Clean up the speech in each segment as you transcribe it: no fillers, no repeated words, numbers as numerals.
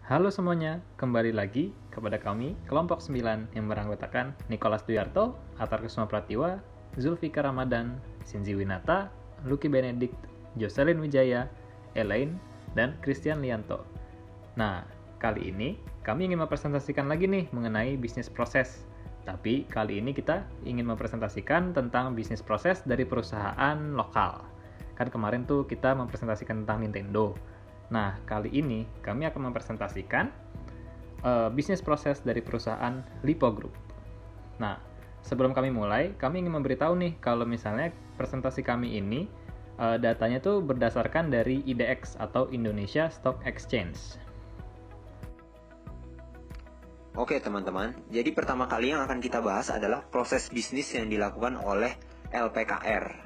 Halo semuanya, kembali lagi kepada kami, kelompok 9 yang beranggotakan Nicholas Duyarto, Atar Kusuma Pratiwa, Zulfikar Ramadan, Sinzi Winata, Lucky Benedict, Jocelyn Wijaya, Elaine, dan Christian Lianto. Nah, kali ini kami ingin mempresentasikan lagi nih mengenai bisnis proses. Tapi kali ini kita ingin mempresentasikan tentang bisnis proses dari perusahaan lokal. Kan kemarin tuh kita mempresentasikan tentang Nintendo. Nah, kali ini kami akan mempresentasikan bisnis proses dari perusahaan Lipo Group. Nah, sebelum kami mulai, kami ingin memberitahu nih kalau misalnya presentasi kami ini datanya tuh berdasarkan dari IDX atau Indonesia Stock Exchange. Oke teman-teman, jadi pertama kali yang akan kita bahas adalah proses bisnis yang dilakukan oleh LPKR.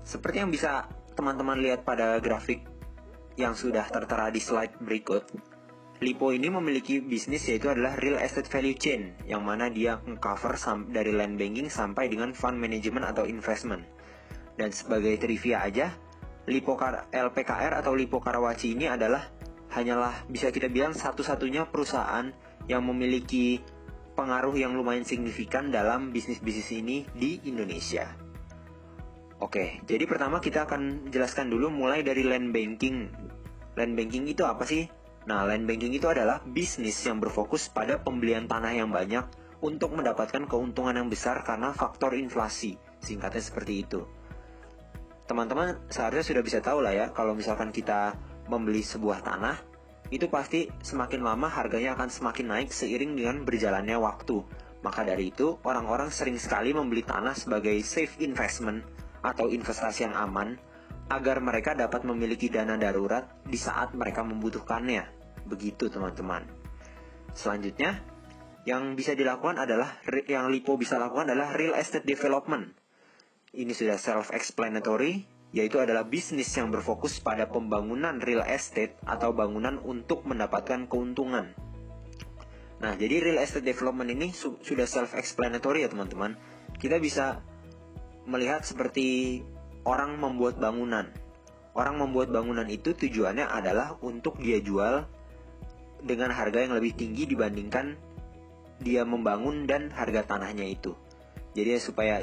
Seperti yang bisa teman-teman lihat pada grafik yang sudah tertera di slide berikut, Lipo ini memiliki bisnis yaitu adalah real estate value chain, yang mana dia cover dari land banking sampai dengan fund management atau investment. Dan sebagai trivia aja, LPKR atau Lipo Karawaci ini hanyalah bisa kita bilang satu-satunya perusahaan yang memiliki pengaruh yang lumayan signifikan dalam bisnis-bisnis ini di Indonesia. Oke, jadi pertama kita akan jelaskan dulu mulai dari land banking. Land banking itu apa sih? Nah, land banking itu adalah bisnis yang berfokus pada pembelian tanah yang banyak untuk mendapatkan keuntungan yang besar karena faktor inflasi. Singkatnya seperti itu. Teman-teman seharusnya sudah bisa tahu lah ya, kalau misalkan kita membeli sebuah tanah, itu pasti semakin lama harganya akan semakin naik seiring dengan berjalannya waktu. Maka dari itu, orang-orang sering sekali membeli tanah sebagai safe investment atau investasi yang aman, agar mereka dapat memiliki dana darurat di saat mereka membutuhkannya. Begitu teman-teman. Selanjutnya, yang bisa dilakukan yang Lipo bisa lakukan adalah real estate development. Ini sudah self-explanatory, yaitu adalah bisnis yang berfokus pada pembangunan real estate atau bangunan untuk mendapatkan keuntungan. Nah, jadi real estate development ini sudah self-explanatory ya teman-teman. Kita bisa melihat seperti orang membuat bangunan. Orang membuat bangunan itu tujuannya adalah untuk dia jual dengan harga yang lebih tinggi dibandingkan dia membangun dan harga tanahnya itu. Jadi supaya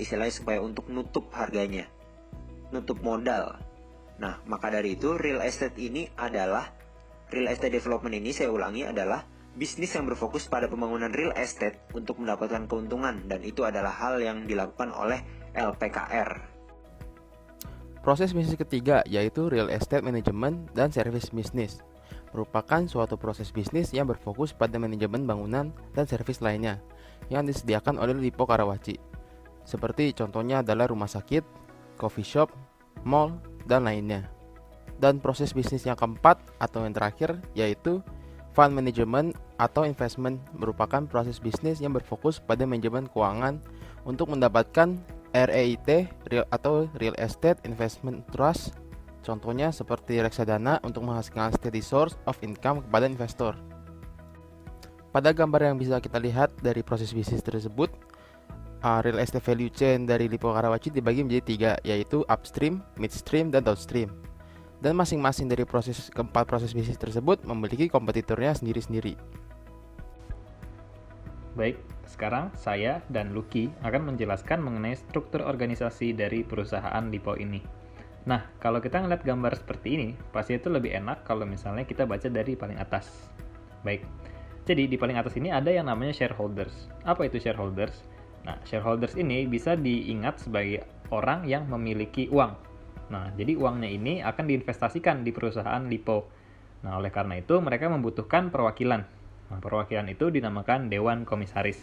untuk nutup harganya, nutup modal. Nah, maka dari itu real estate development ini saya ulangi adalah bisnis yang berfokus pada pembangunan real estate untuk mendapatkan keuntungan, dan itu adalah hal yang dilakukan oleh LPKR. Proses bisnis ketiga yaitu real estate management dan service business, merupakan suatu proses bisnis yang berfokus pada manajemen bangunan dan servis lainnya yang disediakan oleh Lipo Karawaci. Seperti contohnya adalah rumah sakit, coffee shop, mall, dan lainnya. Dan proses bisnis yang keempat atau yang terakhir yaitu fund management atau investment, merupakan proses bisnis yang berfokus pada manajemen keuangan untuk mendapatkan REIT atau Real Estate Investment Trust, contohnya seperti reksadana untuk menghasilkan steady source of income kepada investor. Pada gambar yang bisa kita lihat dari proses bisnis tersebut, real estate value chain dari Lipo Karawaci dibagi menjadi 3, yaitu upstream, midstream, dan downstream. Dan masing-masing dari keempat proses bisnis tersebut memiliki kompetitornya sendiri-sendiri. Baik, sekarang saya dan Lucky akan menjelaskan mengenai struktur organisasi dari perusahaan Lipo ini. Nah, kalau kita ngeliat gambar seperti ini, pasti itu lebih enak kalau misalnya kita baca dari paling atas. Baik, jadi di paling atas ini ada yang namanya shareholders. Apa itu shareholders? Nah, shareholders ini bisa diingat sebagai orang yang memiliki uang. Nah, jadi uangnya ini akan diinvestasikan di perusahaan Lipo. Nah, oleh karena itu mereka membutuhkan perwakilan. Nah, perwakilan itu dinamakan Dewan Komisaris.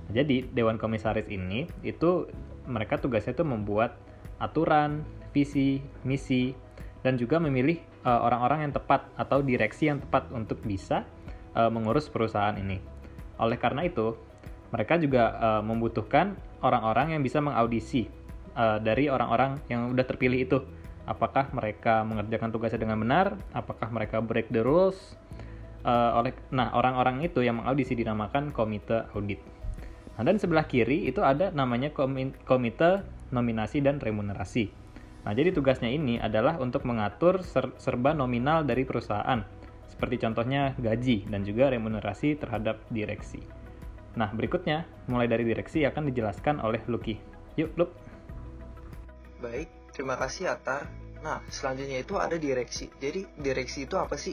Nah, jadi Dewan Komisaris ini itu mereka tugasnya itu membuat aturan, visi, misi, dan juga memilih orang-orang yang tepat atau direksi yang tepat untuk bisa mengurus perusahaan ini. Oleh karena itu, mereka juga membutuhkan orang-orang yang bisa mengaudisi dari orang-orang yang udah terpilih itu. Apakah mereka mengerjakan tugasnya dengan benar? Apakah mereka break the rules? Orang-orang itu yang mengaudisi dinamakan komite audit. Nah, dan sebelah kiri itu ada namanya komite nominasi dan remunerasi. Nah, jadi tugasnya ini adalah untuk mengatur serba nominal dari perusahaan. seperti contohnya gaji dan juga remunerasi terhadap direksi. Nah, berikutnya, mulai dari direksi akan dijelaskan oleh Lucky. Yuk, Luk. Baik, terima kasih Atar. Nah, selanjutnya itu ada direksi. Jadi, direksi itu apa sih?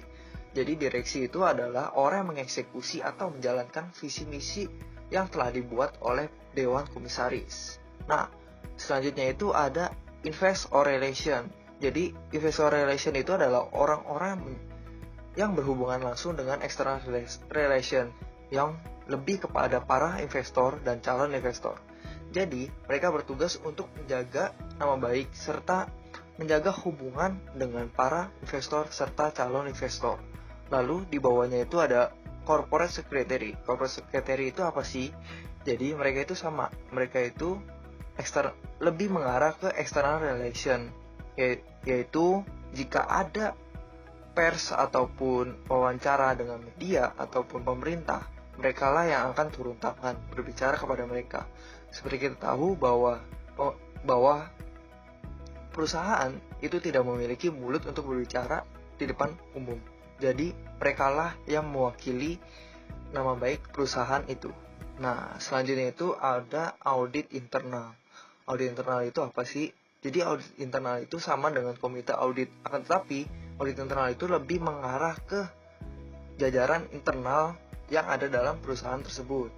Jadi, direksi itu adalah orang yang mengeksekusi atau menjalankan visi misi yang telah dibuat oleh Dewan Komisaris. Nah, selanjutnya itu ada investor relation. Jadi, investor relation itu adalah orang-orang yang berhubungan langsung dengan external relation yang lebih kepada para investor dan calon investor. Jadi, mereka bertugas untuk menjaga nama baik serta menjaga hubungan dengan para investor serta calon investor. Lalu di bawahnya itu ada corporate secretary. Corporate secretary itu apa sih? Jadi mereka itu sama. Mereka itu lebih mengarah ke external relation, yaitu jika ada pers ataupun wawancara dengan media ataupun pemerintah, mereka lah yang akan turun tangan berbicara kepada mereka. Seperti kita tahu bahwa perusahaan itu tidak memiliki mulut untuk berbicara di depan umum. Jadi mereka lah yang mewakili nama baik perusahaan itu. Nah, selanjutnya itu ada audit internal. Audit internal itu apa sih? Jadi audit internal itu sama dengan komite audit. Akan tetapi audit internal itu lebih mengarah ke jajaran internal yang ada dalam perusahaan tersebut.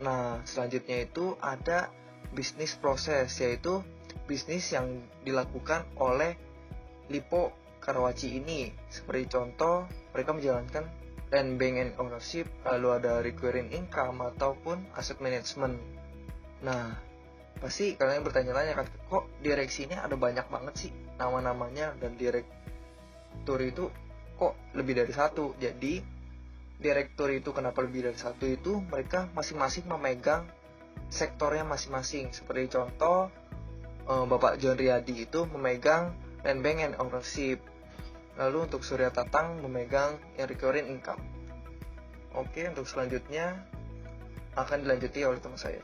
Nah, selanjutnya itu ada bisnis proses, yaitu bisnis yang dilakukan oleh Lipo Karawaci ini. Seperti contoh, mereka menjalankan land bank and ownership, lalu ada recurring income ataupun asset management. Nah, pasti kalian bertanya-tanya kan, kok direksi ini ada banyak banget sih nama-namanya, dan direktur itu kok lebih dari satu. Jadi direktur itu kenapa lebih dari satu itu, mereka masing-masing memegang sektornya masing-masing. Seperti contoh, Bapak John Riyadi itu memegang land bank and ownership. Lalu untuk Surya Tatang memegang recurring income. Oke, untuk selanjutnya akan dilanjuti oleh teman saya.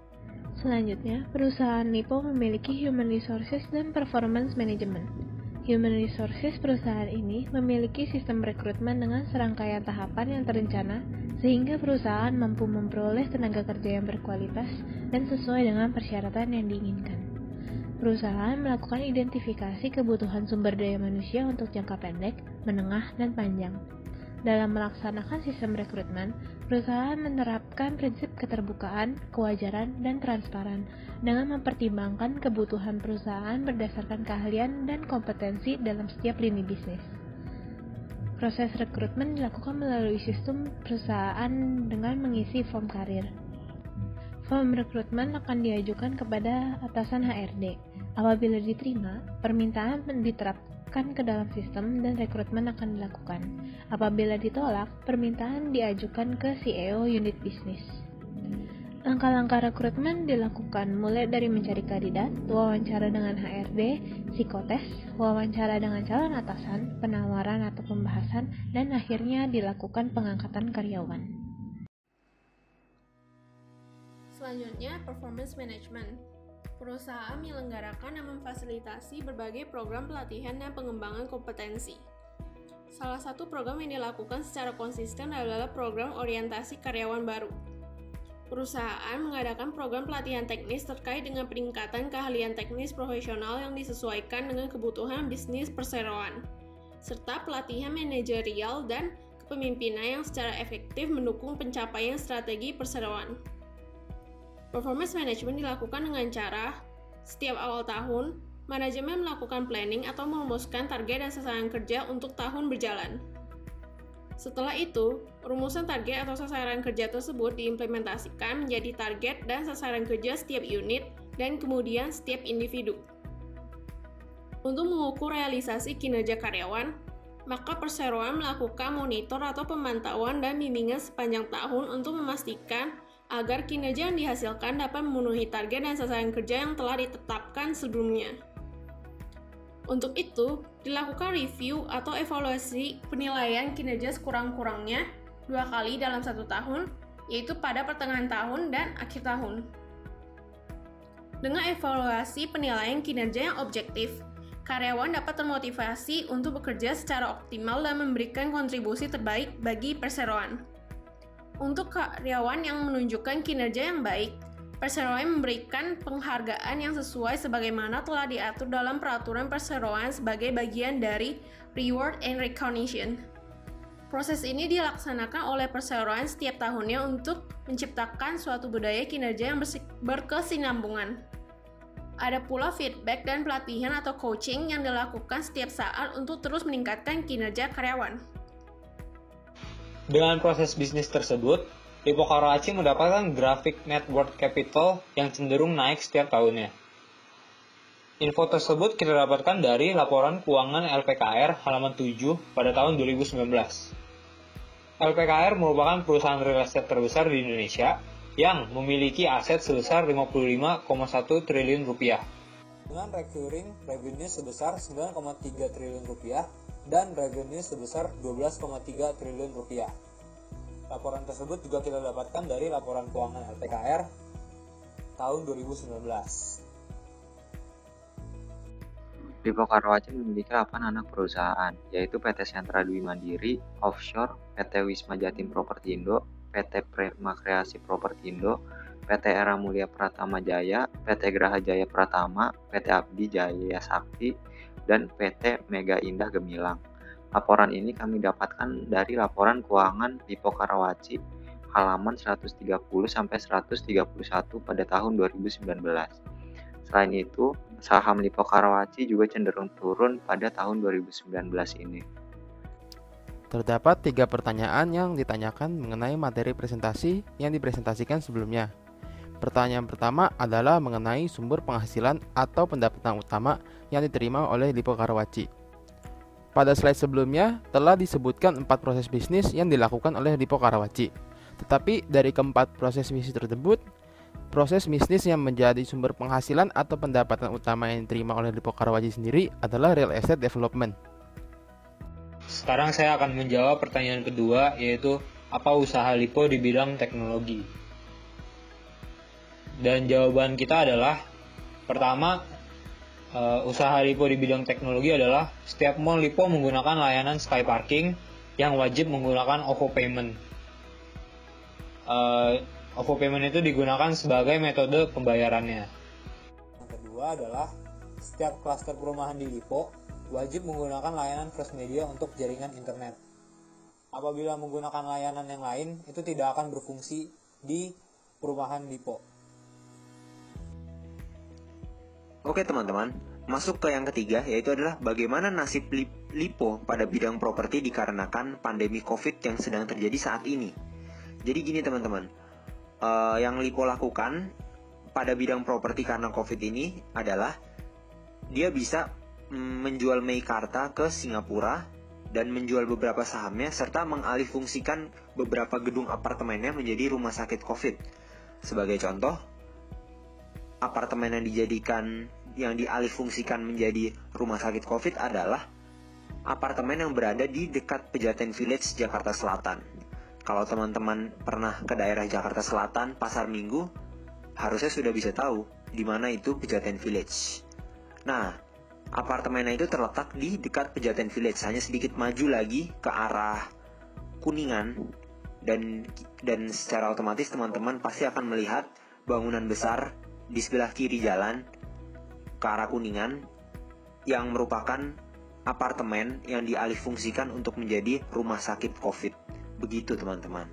Selanjutnya, perusahaan Lipo memiliki Human Resources dan Performance Management. Human Resources perusahaan ini memiliki sistem rekrutmen dengan serangkaian tahapan yang terencana sehingga perusahaan mampu memperoleh tenaga kerja yang berkualitas dan sesuai dengan persyaratan yang diinginkan. Perusahaan melakukan identifikasi kebutuhan sumber daya manusia untuk jangka pendek, menengah, dan panjang. Dalam melaksanakan sistem rekrutmen, perusahaan menerapkan prinsip keterbukaan, kewajaran, dan transparan dengan mempertimbangkan kebutuhan perusahaan berdasarkan keahlian dan kompetensi dalam setiap lini bisnis. Proses rekrutmen dilakukan melalui sistem perusahaan dengan mengisi form karir. Form rekrutmen akan diajukan kepada atasan HRD. Apabila diterima, permintaan diterapkan ke dalam sistem dan rekrutmen akan dilakukan. Apabila ditolak, permintaan diajukan ke CEO unit bisnis. Langkah-langkah rekrutmen dilakukan mulai dari mencari kandidat, wawancara dengan HRD, psikotes, wawancara dengan calon atasan, penawaran atau pembahasan, dan akhirnya dilakukan pengangkatan karyawan. Selanjutnya, performance management. Perusahaan menyelenggarakan dan memfasilitasi berbagai program pelatihan dan pengembangan kompetensi. Salah satu program yang dilakukan secara konsisten adalah program orientasi karyawan baru. Perusahaan mengadakan program pelatihan teknis terkait dengan peningkatan keahlian teknis profesional yang disesuaikan dengan kebutuhan bisnis perseroan, serta pelatihan manajerial dan kepemimpinan yang secara efektif mendukung pencapaian strategi perseroan. Performance management dilakukan dengan cara, setiap awal tahun, manajemen melakukan planning atau merumuskan target dan sasaran kerja untuk tahun berjalan. Setelah itu, rumusan target atau sasaran kerja tersebut diimplementasikan menjadi target dan sasaran kerja setiap unit dan kemudian setiap individu. Untuk mengukur realisasi kinerja karyawan, maka perseroan melakukan monitor atau pemantauan dan bimbingan sepanjang tahun untuk memastikan agar kinerja yang dihasilkan dapat memenuhi target dan sasaran kerja yang telah ditetapkan sebelumnya. Untuk itu, dilakukan review atau evaluasi penilaian kinerja sekurang-kurangnya 2 kali dalam 1 tahun, yaitu pada pertengahan tahun dan akhir tahun. Dengan evaluasi penilaian kinerja yang objektif, karyawan dapat termotivasi untuk bekerja secara optimal dan memberikan kontribusi terbaik bagi perseroan. Untuk karyawan yang menunjukkan kinerja yang baik, perseroan memberikan penghargaan yang sesuai sebagaimana telah diatur dalam peraturan perseroan sebagai bagian dari reward and recognition. Proses ini dilaksanakan oleh perseroan setiap tahunnya untuk menciptakan suatu budaya kinerja yang berkesinambungan. Ada pula feedback dan pelatihan atau coaching yang dilakukan setiap saat untuk terus meningkatkan kinerja karyawan. Dengan proses bisnis tersebut, Lippo Karawaci mendapatkan grafik net worth capital yang cenderung naik setiap tahunnya. Info tersebut kita dapatkan dari laporan keuangan LPKR halaman 7 pada tahun 2019. LPKR merupakan perusahaan real estate terbesar di Indonesia yang memiliki aset sebesar 55,1 triliun rupiah. Dengan recurring revenue sebesar 9,3 triliun rupiah dan revenue sebesar 12,3 triliun rupiah. Laporan tersebut juga kita dapatkan dari laporan keuangan LPKR tahun 2019. Lippo Karawaci memiliki 8 anak perusahaan, yaitu PT Sentra Dwi Mandiri, Offshore, PT Wisma Jatim Propertindo, PT Prima Kreasi Propertindo, PT Era Mulia Pratama Jaya, PT Graha Jaya Pratama, PT Abdi Jaya Sakti, dan PT Mega Indah Gemilang. Laporan ini kami dapatkan dari laporan keuangan Lippo Karawaci halaman 130-131 pada tahun 2019. Selain itu, saham Lippo Karawaci juga cenderung turun pada tahun 2019 ini. Terdapat 3 pertanyaan yang ditanyakan mengenai materi presentasi yang dipresentasikan sebelumnya. Pertanyaan pertama adalah mengenai sumber penghasilan atau pendapatan utama yang diterima oleh Lippo Karawaci. Pada slide sebelumnya telah disebutkan 4 proses bisnis yang dilakukan oleh Lippo Karawaci. Tetapi dari keempat proses bisnis tersebut, proses bisnis yang menjadi sumber penghasilan atau pendapatan utama yang diterima oleh Lippo Karawaci sendiri adalah real estate development. Sekarang saya akan menjawab pertanyaan kedua, yaitu apa usaha Lippo di bidang teknologi. Dan jawaban kita adalah, pertama, usaha Lippo di bidang teknologi adalah setiap mall Lippo menggunakan layanan Sky Parking yang wajib menggunakan OVO Payment. OVO Payment itu digunakan sebagai metode pembayarannya. Yang kedua adalah setiap klaster perumahan di Lippo wajib menggunakan layanan First Media untuk jaringan internet. Apabila menggunakan layanan yang lain, itu tidak akan berfungsi di perumahan Lippo. Oke teman-teman, masuk ke yang ketiga, yaitu adalah bagaimana nasib Lippo pada bidang properti dikarenakan pandemi COVID yang sedang terjadi saat ini. Jadi gini teman-teman, yang Lippo lakukan pada bidang properti karena COVID ini adalah dia bisa menjual Meikarta ke Singapura dan menjual beberapa sahamnya serta mengalihfungsikan beberapa gedung apartemennya menjadi rumah sakit COVID. Sebagai contoh, apartemen yang dialihfungsikan menjadi rumah sakit COVID adalah apartemen yang berada di dekat Pejaten Village, Jakarta Selatan. Kalau teman-teman pernah ke daerah Jakarta Selatan, Pasar Minggu, harusnya sudah bisa tahu di mana itu Pejaten Village. Nah, apartemennya itu terletak di dekat Pejaten Village, hanya sedikit maju lagi ke arah Kuningan, dan secara otomatis teman-teman pasti akan melihat bangunan besar di sebelah kiri jalan ke arah Kuningan yang merupakan apartemen yang dialihfungsikan untuk menjadi rumah sakit COVID. Begitu teman-teman.